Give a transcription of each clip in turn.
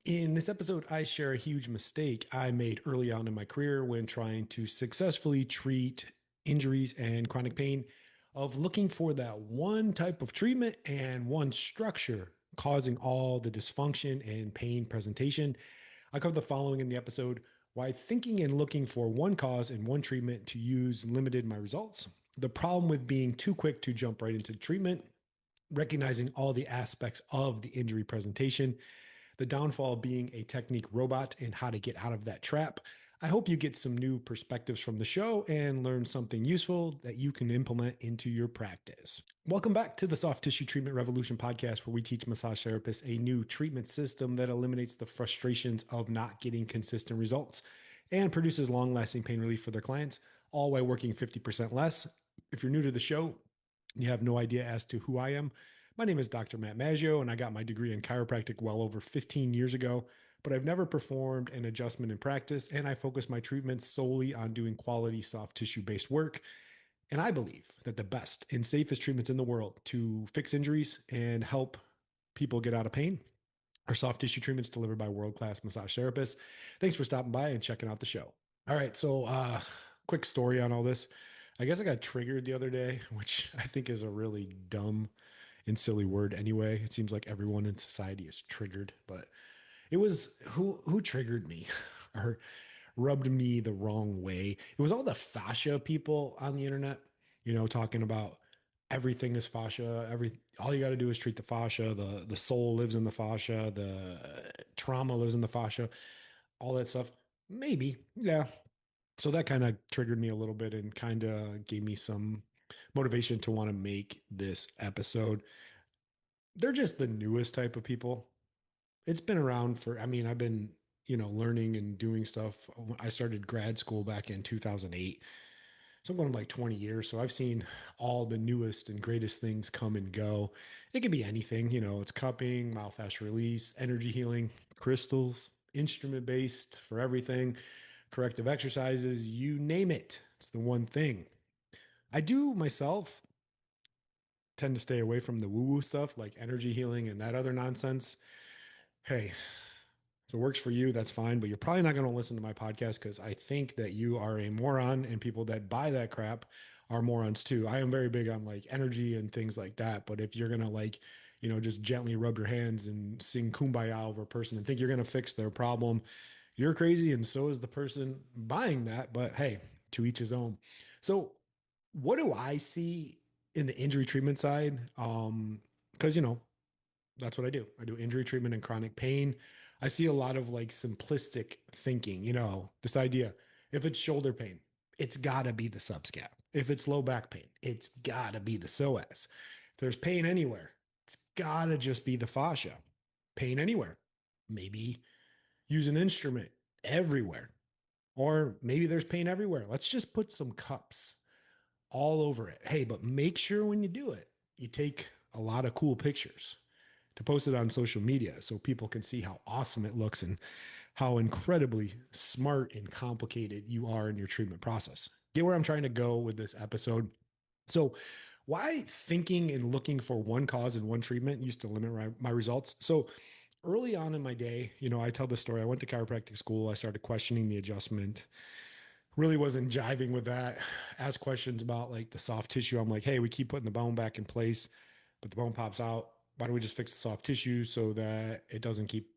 In this episode, I share a huge mistake I made early on in my career when trying to successfully treat injuries and chronic pain, of looking for that one type of treatment and one structure causing all the dysfunction and pain presentation. I cover the following in the episode: why thinking and looking for one cause and one treatment to use limited my results, the problem with being too quick to jump right into treatment, recognizing all the aspects of the injury presentation, the downfall of being a technique robot, and how to get out of that trap. I hope you get some new perspectives from the show and learn something useful that you can implement into your practice. Welcome back to the Soft Tissue Treatment Revolution podcast, where we teach massage therapists a new treatment system that eliminates the frustrations of not getting consistent results and produces long-lasting pain relief for their clients, all while working 50% less. If you're new to the show, you have no idea as to who I am. My name is Dr. Matt Maggio, and I got my degree in chiropractic well over 15 years ago, but I've never performed an adjustment in practice, and I focus my treatments solely on doing quality soft tissue-based work. And I believe that the best and safest treatments in the world to fix injuries and help people get out of pain are soft tissue treatments delivered by world-class massage therapists. Thanks for stopping by and checking out the show. All right, so quick story on all this. I guess I got triggered the other day, which I think is a really dumb and silly word anyway. It seems like everyone in society is triggered, but it was who triggered me or rubbed me the wrong way. It was all the fascia people on the internet, talking about everything is fascia. All you got to do is treat the fascia. The soul lives in the fascia. The trauma lives in the fascia. All that stuff. Maybe, yeah. So that kind of triggered me a little bit and kind of gave me some motivation to want to make this episode. They're just the newest type of people. It's been around I've been, learning and doing stuff. I started grad school back in 2008. So I'm going like 20 years. So I've seen all the newest and greatest things come and go. It could be anything, it's cupping, myofascial release, energy healing, crystals, instrument based for everything, corrective exercises, you name it. It's the one thing. I do myself tend to stay away from the woo-woo stuff like energy healing and that other nonsense. Hey, if it works for you, that's fine, but you're probably not going to listen to my podcast because I think that you are a moron, and people that buy that crap are morons too. I am very big on like energy and things like that, but if you're going to just gently rub your hands and sing kumbaya over a person and think you're going to fix their problem, you're crazy, and so is the person buying that. But hey, to each his own. So what do I see in the injury treatment side? Because that's what I do. I do injury treatment and chronic pain. I see a lot of like simplistic thinking, this idea: if it's shoulder pain, it's got to be the subscap. If it's low back pain, it's got to be the psoas. If there's pain anywhere, it's got to just be the fascia. Pain anywhere, maybe use an instrument everywhere. Or maybe there's pain everywhere. Let's just put some cups all over it. Hey, but make sure when you do it, you take a lot of cool pictures to post it on social media so people can see how awesome it looks and how incredibly smart and complicated you are in your treatment process. Get where I'm trying to go with this episode. So why thinking and looking for one cause and one treatment used to limit my results? So early on in my day, I tell the story. I went to chiropractic school. I started questioning the adjustment. Really wasn't jiving with that. Asked questions about like the soft tissue. I'm like, hey, we keep putting the bone back in place, but the bone pops out. Why don't we just fix the soft tissue so that it doesn't keep,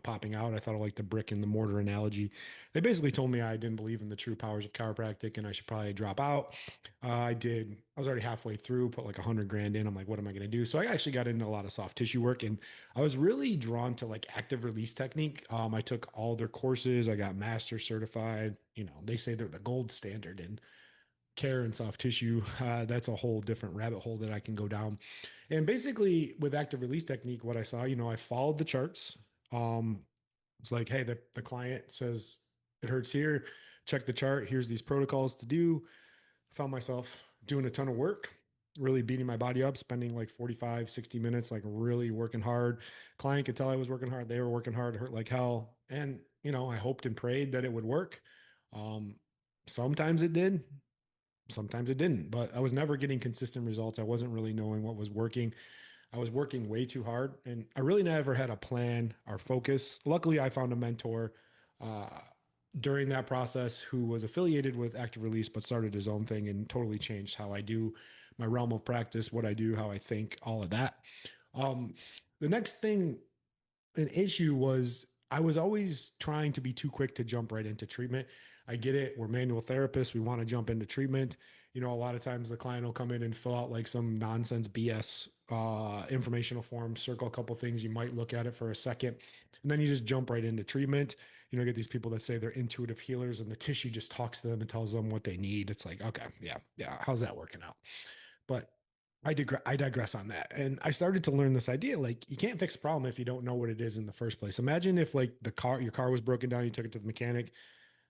popping out? I thought of like the brick and the mortar analogy. They basically told me I didn't believe in the true powers of chiropractic and I should probably drop out. I did. I was already halfway through, put like 100 grand in. I'm like, what am I going to do? So I actually got into a lot of soft tissue work, and I was really drawn to like active release technique. I took all their courses. I got master certified. They say they're the gold standard in care and soft tissue. That's a whole different rabbit hole that I can go down. And basically with active release technique, what I saw, I followed the charts. It's like, hey, the client says it hurts here. Check the chart. Here's these protocols to do. Found myself doing a ton of work, really beating my body up, spending like 45, 60 minutes, like really working hard. Client could tell I was working hard. They were working hard, hurt like hell. And, I hoped and prayed that it would work. Sometimes it did. Sometimes it didn't, but I was never getting consistent results. I wasn't really knowing what was working. I was working way too hard and I really never had a plan or focus. Luckily, I found a mentor uh, during that process who was affiliated with Active Release, but started his own thing and totally changed how I do my realm of practice, what I do, how I think, all of that. Um, the next thing, an issue was I was always trying to be too quick to jump right into treatment. I get it. We're manual therapists. We want to jump into treatment. You know, a lot of times the client will come in and fill out like some nonsense BS informational form, circle a couple things. You might look at it for a second, and then you just jump right into treatment. You know, get these people that say they're intuitive healers and the tissue just talks to them and tells them what they need. It's like, okay, yeah, yeah. How's that working out? But I digress on that. And I started to learn this idea like you can't fix a problem if you don't know what it is in the first place. Imagine if like your car was broken down, you took it to the mechanic.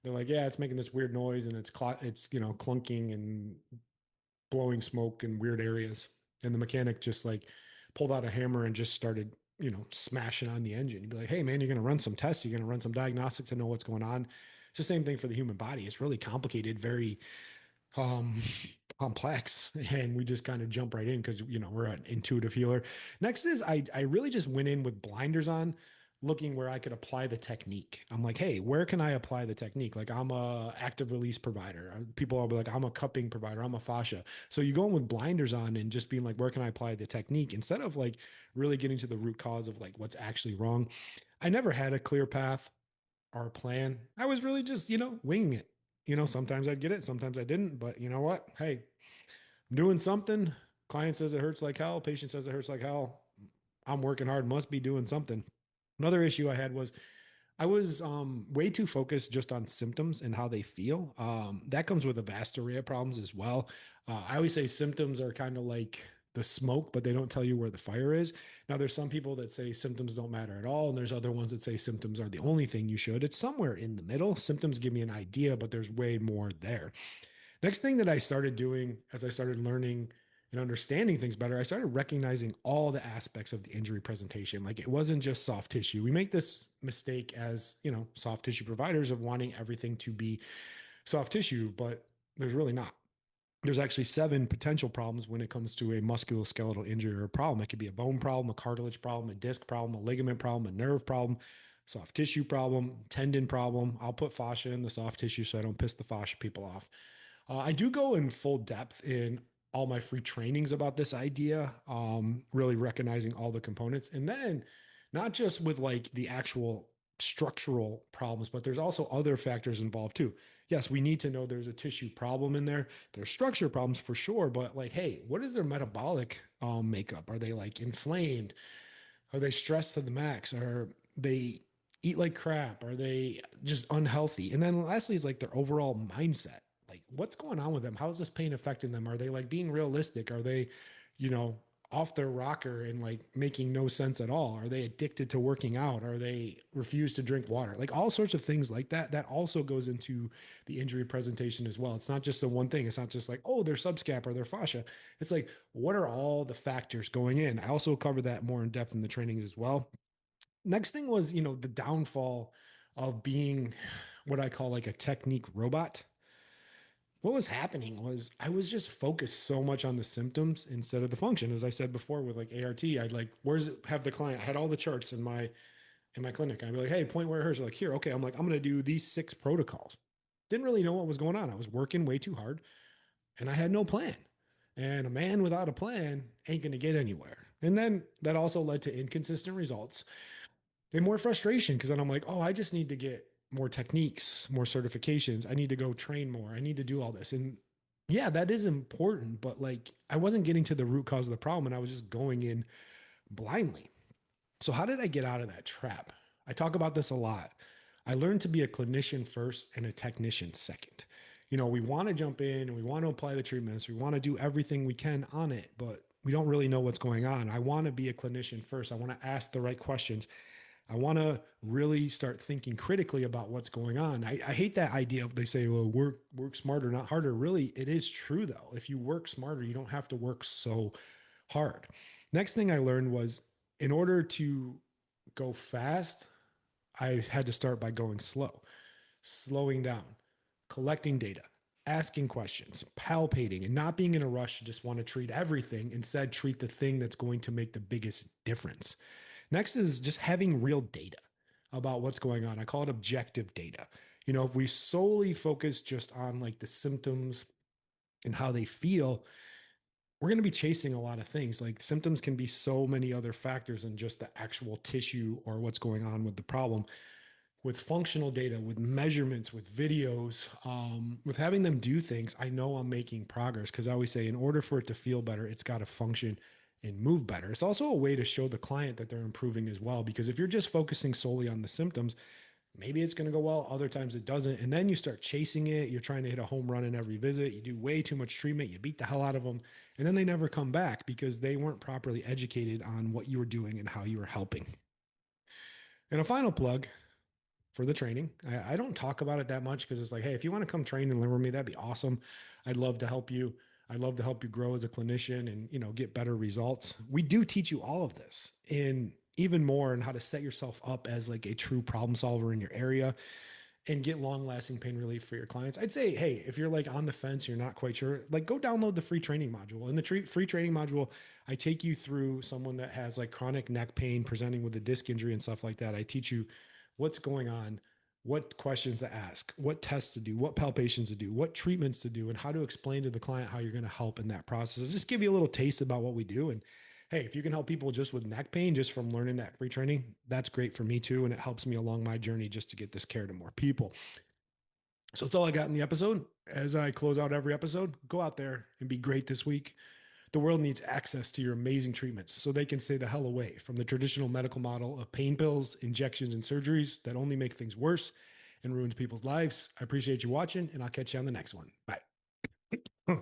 They're like, yeah, it's making this weird noise and it's clunking and blowing smoke in weird areas. And the mechanic just like pulled out a hammer and just started, smashing on the engine. You'd be like, hey man, you're going to run some tests. You're going to run some diagnostic to know what's going on. It's the same thing for the human body. It's really complicated, very um complex, and we just kind of jump right in because we're an intuitive healer. Next is I really just went in with blinders on, looking where I could apply the technique. I'm like, hey, where can I apply the technique? Like I'm a active release provider. People will be like, I'm a cupping provider, I'm a fascia. So you go in with blinders on and just being like, where can I apply the technique, instead of like really getting to the root cause of like what's actually wrong. I never had a clear path or a plan. I was really just winging it. Sometimes I'd get it, sometimes I didn't, but you know what? Hey, I'm doing something. Client says it hurts like hell. Patient says it hurts like hell. I'm working hard, must be doing something. Another issue I had was I was way too focused just on symptoms and how they feel. That comes with a vast array of problems as well. I always say symptoms are kind of like the smoke, but they don't tell you where the fire is. Now, there's some people that say symptoms don't matter at all, and there's other ones that say symptoms are the only thing you should. It's somewhere in the middle. Symptoms give me an idea, but there's way more there. Next thing that I started doing as I started learning and understanding things better, I started recognizing all the aspects of the injury presentation. Like it wasn't just soft tissue. We make this mistake as, soft tissue providers of wanting everything to be soft tissue, but there's really not. There's actually 7 potential problems when it comes to a musculoskeletal injury or a problem. It could be a bone problem, a cartilage problem, a disc problem, a ligament problem, a nerve problem, soft tissue problem, tendon problem. I'll put fascia in the soft tissue so I don't piss the fascia people off. I do go in full depth in all my free trainings about this idea, really recognizing all the components. And then not just with like the actual structural problems, but there's also other factors involved too. Yes, we need to know there's a tissue problem in there. There's structure problems for sure, but like, hey, what is their metabolic makeup? Are they like inflamed? Are they stressed to the max? Are they eat like crap? Are they just unhealthy? And then lastly is like their overall mindset. Like what's going on with them? How is this pain affecting them? Are they like being realistic? Are they, off their rocker and like making no sense at all? Are they addicted to working out? Are they refuse to drink water? Like all sorts of things like that. That also goes into the injury presentation as well. It's not just the one thing. It's not just like, oh, they're subscap or they're fascia. It's like, what are all the factors going in? I also cover that more in depth in the training as well. Next thing was, the downfall of being what I call like a technique robot. What was happening was I was just focused so much on the symptoms instead of the function. As I said before with like ART, I'd like, where's it have the client? I had all the charts in my clinic. And I'd be like, hey, point where it hurts. Like here, okay. I'm like, I'm gonna do these 6 protocols. Didn't really know what was going on. I was working way too hard and I had no plan. And a man without a plan ain't gonna get anywhere. And then that also led to inconsistent results and more frustration because then I'm like, oh, I just need to get more techniques, more certifications. I need to go train more. I need to do all this. And yeah, that is important, but like I wasn't getting to the root cause of the problem and I was just going in blindly. So how did I get out of that trap? I talk about this a lot. I learned to be a clinician first and a technician second. We want to jump in and we want to apply the treatments. We want to do everything we can on it, but we don't really know what's going on. I want to be a clinician first. I want to ask the right questions. I want to really start thinking critically about what's going on. I hate that idea of they say, well, work smarter, not harder. Really, it is true though. If you work smarter, you don't have to work so hard. Next thing I learned was in order to go fast, I had to start by going slow, slowing down, collecting data, asking questions, palpating, and not being in a rush to just want to treat everything. Instead, treat the thing that's going to make the biggest difference. Next is just having real data about what's going on. I call it objective data. If we solely focus just on like the symptoms and how they feel, we're going to be chasing a lot of things. Like symptoms can be so many other factors than just the actual tissue or what's going on with the problem. With functional data, with measurements, with videos, with having them do things, I know I'm making progress, because I always say in order for it to feel better, it's got to function and move better. It's also a way to show the client that they're improving as well, because if you're just focusing solely on the symptoms, maybe it's going to go well, other times it doesn't. And then you start chasing it. You're trying to hit a home run in every visit. You do way too much treatment. You beat the hell out of them. And then they never come back because they weren't properly educated on what you were doing and how you were helping. And a final plug for the training. I don't talk about it that much because it's like, hey, if you want to come train and learn with me, that'd be awesome. I'd love to help you. I'd love to help you grow as a clinician and, get better results. We do teach you all of this, and even more on how to set yourself up as like a true problem solver in your area and get long lasting pain relief for your clients. I'd say, hey, if you're like on the fence, you're not quite sure, like go download the free training module. In the free training module, I take you through someone that has like chronic neck pain presenting with a disc injury and stuff like that. I teach you what's going on, what questions to ask, what tests to do, what palpations to do, what treatments to do, and how to explain to the client how you're going to help in that process. Just give you a little taste about what we do. And hey, if you can help people just with neck pain, just from learning that free training, that's great for me too. And it helps me along my journey just to get this care to more people. So that's all I got in the episode. As I close out every episode, go out there and be great this week. The world needs access to your amazing treatments so they can stay the hell away from the traditional medical model of pain pills, injections, and surgeries that only make things worse and ruin people's lives. I appreciate you watching, and I'll catch you on the next one. Bye.